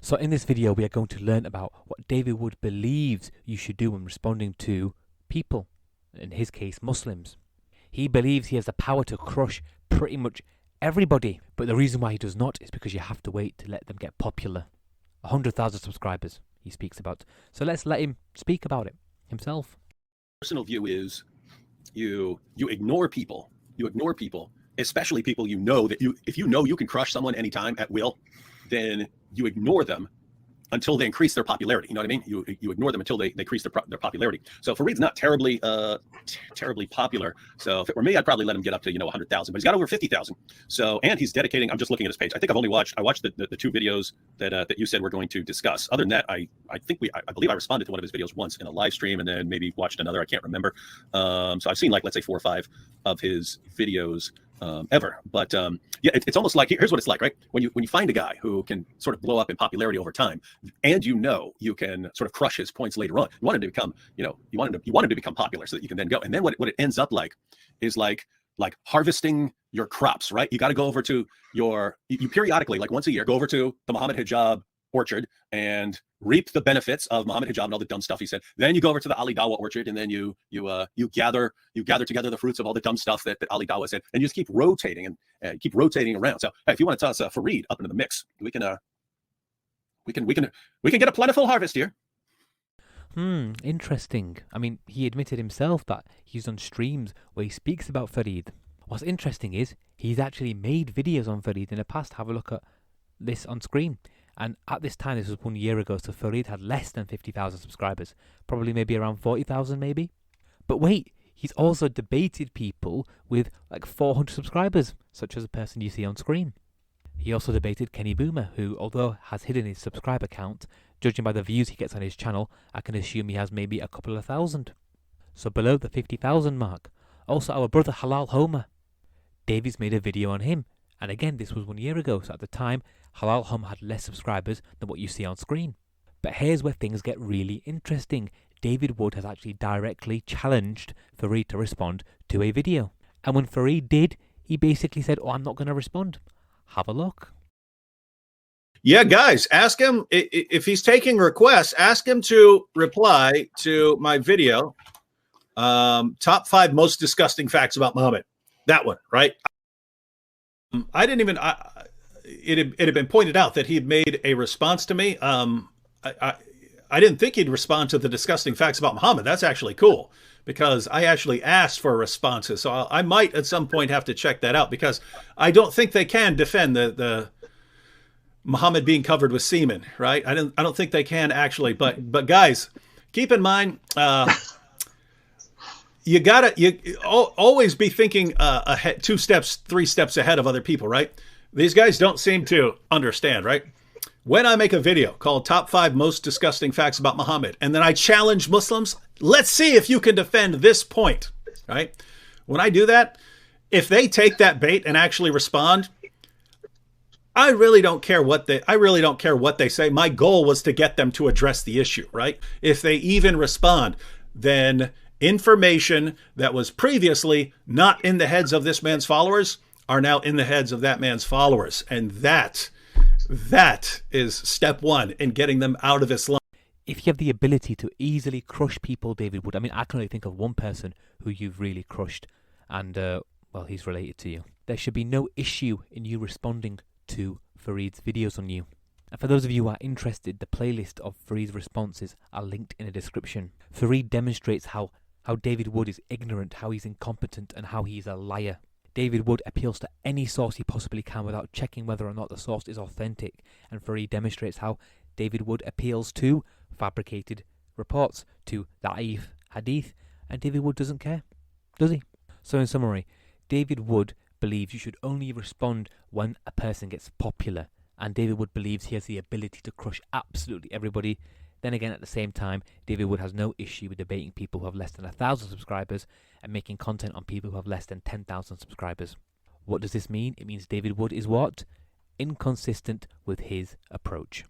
So in this video, we are going to learn about what David Wood believes you should do when responding to people, in his case, Muslims. He believes he has the power to crush pretty much everybody, but the reason why he does not is because you have to wait to let them get popular. 100,000 subscribers he speaks about. So let's let him speak about it himself. Personal view is you ignore people. You ignore people, especially people you know that if you know you can crush someone anytime at will, then you ignore them until they increase their popularity. You know what I mean? You ignore them until they increase their popularity. So Fareed's not terribly popular. So if it were me, I'd probably let him get up to 100,000. But he's got over 50,000. So and he's dedicating. I'm just looking at his page. I think I watched the two videos that you said we're going to discuss. Other than that, I believe I responded to one of his videos once in a live stream, and then maybe watched another. I can't remember. So I've seen let's say 4 or 5 of his videos ever. But yeah, it's almost like here's what it's like, right? When you find a guy who can sort of blow up in popularity over time, and you can sort of crush his points later on. You want him to become, you want him to become popular so that you can then go. And then what it ends up like is like harvesting your crops, right? You got to go over to you periodically, like once a year, go over to the Muhammad Hijab orchard and reap the benefits of Muhammad Hijab and all the dumb stuff he said. Then you go over to the Ali Dawah orchard, and then you gather together the fruits of all the dumb stuff that Ali Dawah said, and you just keep rotating and keep rotating around. So hey, if you want to toss Fareed up into the mix, we can get a plentiful harvest here. Interesting. I mean, he admitted himself that he's done streams where he speaks about Fareed. What's interesting is he's actually made videos on Fareed in the past. Have a look at this on screen. And at this time, this was 1 year ago, so Fareed had less than 50,000 subscribers. Probably maybe around 40,000 maybe. But wait, he's also debated people with like 400 subscribers, such as the person you see on screen. He also debated Kenny Boomer, who, although has hidden his subscriber count, judging by the views he gets on his channel, I can assume he has maybe a couple of thousand. So below the 50,000 mark. Also our brother Halal Homer. David's made a video on him. And again, this was 1 year ago, so at the time, Halal Homer had less subscribers than what you see on screen. But here's where things get really interesting. David Wood has actually directly challenged Fareed to respond to a video. And when Fareed did, he basically said, I'm not going to respond. Have a look. Yeah, guys, ask him if he's taking requests. Ask him to reply to my video, top 5 most disgusting facts about Muhammad. That one, right? I didn't even. It had been pointed out that he had made a response to me. I didn't think he'd respond to the disgusting facts about Muhammad. That's actually cool because I actually asked for responses. So I might at some point have to check that out because I don't think they can defend the Muhammad being covered with semen, right? I don't think they can actually. But guys, keep in mind. You always be thinking ahead, 2 steps, 3 steps ahead of other people, right? These guys don't seem to understand, right? When I make a video called Top 5 Most Disgusting Facts About Muhammad, and then I challenge Muslims, let's see if you can defend this point, right? When I do that, if they take that bait and actually respond, I really don't care what they say. My goal was to get them to address the issue, right? If they even respond, then information that was previously not in the heads of this man's followers are now in the heads of that man's followers. And that is step 1 in getting them out of Islam. If you have the ability to easily crush people, David Wood, I mean, I can only think of one person who you've really crushed, and, well, he's related to you. There should be no issue in you responding to Fareed's videos on you. And for those of you who are interested, the playlist of Fareed's responses are linked in the description. Fareed demonstrates how David Wood is ignorant, how he's incompetent, and how he's a liar. David Wood appeals to any source he possibly can without checking whether or not the source is authentic, and Fareed demonstrates how David Wood appeals to fabricated reports, to da'if hadith, and David Wood doesn't care, does he? So in summary, David Wood believes you should only respond when a person gets popular, and David Wood believes he has the ability to crush absolutely everybody. Then again, at the same time, David Wood has no issue with debating people who have less than 1,000 subscribers and making content on people who have less than 10,000 subscribers. What does this mean? It means David Wood is what? Inconsistent with his approach.